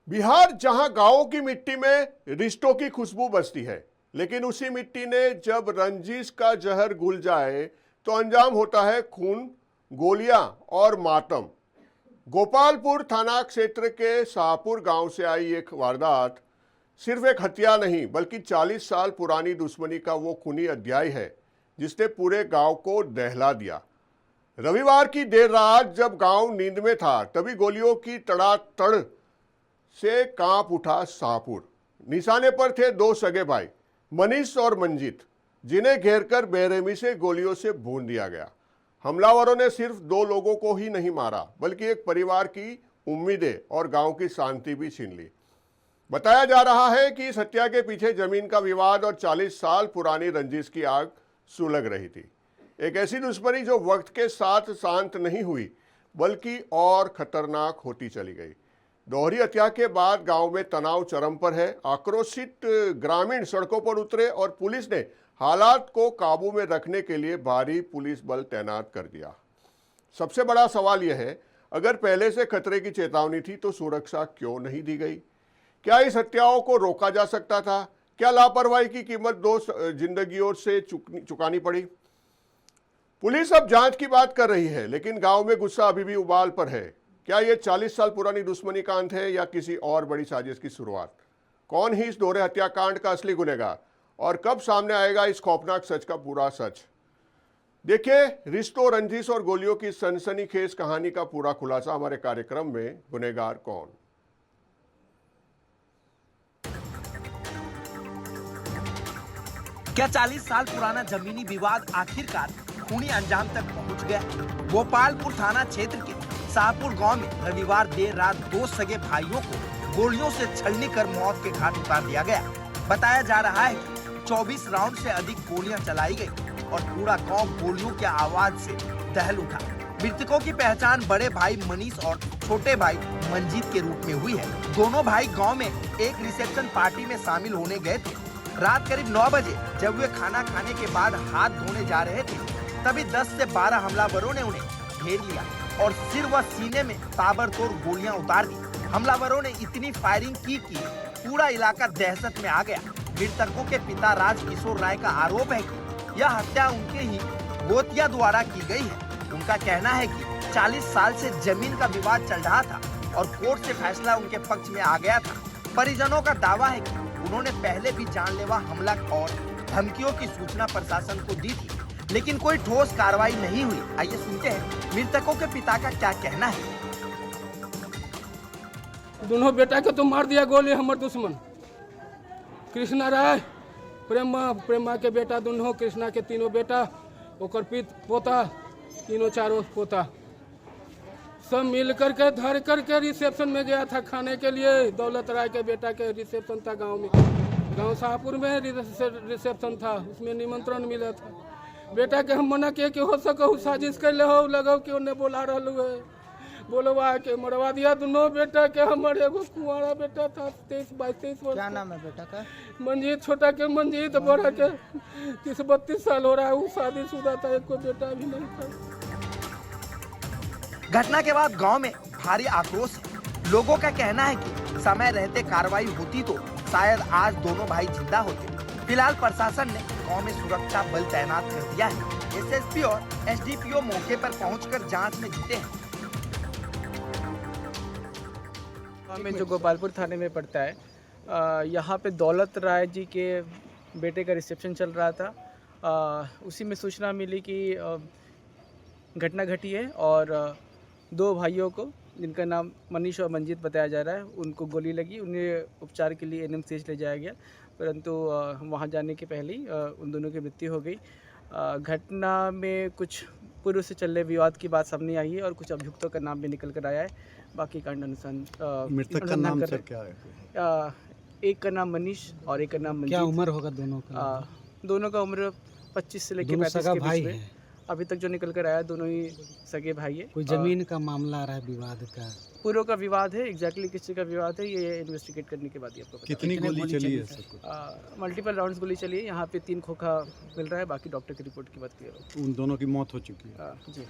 बिहार जहां गांवों की मिट्टी में रिश्तों की खुशबू बसती है, लेकिन उसी मिट्टी ने जब रंजिश का जहर घुल जाए तो अंजाम होता है खून, गोलियां और मातम। गोपालपुर थाना क्षेत्र के शाहपुर गांव से आई एक वारदात सिर्फ एक हत्या नहीं बल्कि 40 साल पुरानी दुश्मनी का वो खूनी अध्याय है जिसने पूरे गांव को दहला दिया। रविवार की देर रात जब गांव नींद में था तभी गोलियों की तड़ातड़ से कांप उठा शाहपुर। निशाने पर थे दो सगे भाई मनीष और मंजीत, जिन्हें घेरकर बेरहमी से गोलियों से भून दिया गया। हमलावरों ने सिर्फ दो लोगों को ही नहीं मारा बल्कि एक परिवार की उम्मीदें और गांव की शांति भी छीन ली। बताया जा रहा है कि इस हत्या के पीछे जमीन का विवाद और 40 साल पुरानी रंजिश की आग सुलग रही थी। एक ऐसी दुश्मनी जो वक्त के साथ शांत नहीं हुई बल्कि और खतरनाक होती चली गई। दोहरी हत्या के बाद गांव में तनाव चरम पर है। आक्रोशित ग्रामीण सड़कों पर उतरे और पुलिस ने हालात को काबू में रखने के लिए भारी पुलिस बल तैनात कर दिया। सबसे बड़ा सवाल यह है, अगर पहले से खतरे की चेतावनी थी तो सुरक्षा क्यों नहीं दी गई? क्या इस हत्याओं को रोका जा सकता था? क्या लापरवाही की कीमत दो जिंदगियों से चुकानी पड़ी? पुलिस अब जांच की बात कर रही है, लेकिन गांव में गुस्सा अभी भी उबाल पर है। क्या ये 40 साल पुरानी दुश्मनी का अंत है या किसी और बड़ी साजिश की शुरुआत? कौन ही इस दोहरे हत्याकांड का असली गुनहगार और कब सामने आएगा इस खौफनाक सच का पूरा सच? देखिए, रिश्तों, रंजिश और गोलियों की सनसनीखेज कहानी का पूरा खुलासा हमारे कार्यक्रम में गुनहगार कौन। क्या 40 साल पुराना जमीनी विवाद आखिरकार खूनी अंजाम तक पहुंच गया? गोपालपुर थाना क्षेत्र के शाहपुर गांव में रविवार देर रात दो सगे भाइयों को गोलियों से छलनी कर मौत के घाट उतार दिया गया। बताया जा रहा है कि 24 राउंड से अधिक गोलियां चलाई गई और पूरा गांव गोलियों की आवाज से दहल उठा। मृतकों की पहचान बड़े भाई मनीष और छोटे भाई मंजीत के रूप में हुई है। दोनों भाई गाँव में एक रिसेप्शन पार्टी में शामिल होने गए थे। रात करीब 9 बजे जब वे खाना खाने के बाद हाथ धोने जा रहे थे तभी 10 से 12 हमलावरों ने उन्हें घेर लिया और सिर व सीने में ताबड़तोड़ गोलियां उतार दी। हमलावरों ने इतनी फायरिंग की कि पूरा इलाका दहशत में आ गया। मृतकों के पिता राज किशोर राय का आरोप है कि यह हत्या उनके ही गोतिया द्वारा की गई है। उनका कहना है कि 40 साल से जमीन का विवाद चल रहा था और कोर्ट से फैसला उनके पक्ष में आ गया था। परिजनों का दावा है कि उन्होंने पहले भी जानलेवा हमला और धमकियों की सूचना प्रशासन को दी थी, लेकिन कोई ठोस कार्रवाई नहीं हुई। आइए सुनते हैं मृतकों के पिता का क्या कहना है। दोनों बेटा के तो मार दिया गोली हमारे दुश्मन। कृष्णा राय, प्रेमा के बेटा दोनों, कृष्णा के तीनों बेटा, ओकर पोता, तीनों चारों पोता, सब मिल करके धर करके रिसेप्शन में गया था खाने के लिए। दौलत राय के बेटा के रिसेप्शन था गांव में, गांव शाहपुर में रिसेप्शन था, उसमें निमंत्रण मिला था। बेटा के हम मना किए कि हो सको साजिश कर ले हो लगो कि उन्हें बोला रहा है, बोलवा के मरवा दिया दोनों बेटा के। हमारे एगो कुंवारा बेटा था 23-22 वर्ष। क्या नाम है बेटा का? मंजीत, छोटा के मंजीत, बड़ा के 30-32 साल हो रहा है। वो शादीशुदा था, एक को बेटा भी नहीं था। घटना के बाद गांव में भारी आक्रोश है। लोगों का कहना है कि समय रहते कार्रवाई होती तो शायद आज दोनों भाई जिंदा होते। फिलहाल प्रशासन ने गांव में सुरक्षा बल तैनात कर दिया है। एसएसपी और एसडीपीओ मौके पर पहुंचकर जांच में जुटे हैं। में जो गोपालपुर थाने में पड़ता है, यहाँ पे दौलत राय जी के बेटे का रिसेप्शन चल रहा था। उसी में सूचना मिली कि घटना घटी है और दो भाइयों को, जिनका नाम मनीष और मंजीत बताया जा रहा है, उनको गोली लगी। उन्हें उपचार के लिए एनएमसीएच ले जाया गया, परंतु वहां जाने के पहले ही उन दोनों की मृत्यु हो गई। घटना में कुछ पूर्व से चल रहे विवाद की बात सामने आई है और कुछ अभियुक्तों का नाम भी निकल कर आया है। बाकी कांड अनुसार मृतक का नाम सर क्या है? एक का नाम मनीष और एक का नाम मंजीत। क्या उम्र होगा दोनों का? दोनों का उम्र 25 से लेकर 35 के बीच में। अभी तक जो निकल कर आया दोनों ही सगे भाई है। कोई जमीन का मामला आ रहा है, विवाद का? पूर्व का विवाद है। एग्जैक्टली किस चीज़ का विवाद है ये इन्वेस्टिगेट करने के बाद ही आपको। कितनी गोली चली है सर? मल्टीपल राउंड्स गोली चली है। यहाँ पे 3 खोखा मिल रहा है, बाकी डॉक्टर की रिपोर्ट की बात क्लियर हो। उन दोनों की मौत हो चुकी है? जी।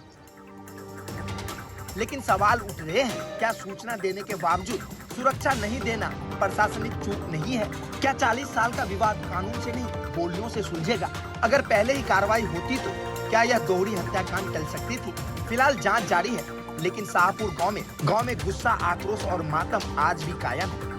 लेकिन सवाल उठ रहे हैं, क्या सूचना देने के बावजूद सुरक्षा नहीं देना प्रशासनिक चूक नहीं है? क्या 40 साल का विवाद कानून से नहीं गोलियों से सुलझेगा? अगर पहले ही कार्रवाई होती तो क्या यह दोहरी हत्याकांड टल सकती थी? फिलहाल जांच जारी है, लेकिन शाहपुर गांव में गुस्सा, आक्रोश और मातम आज भी कायम है।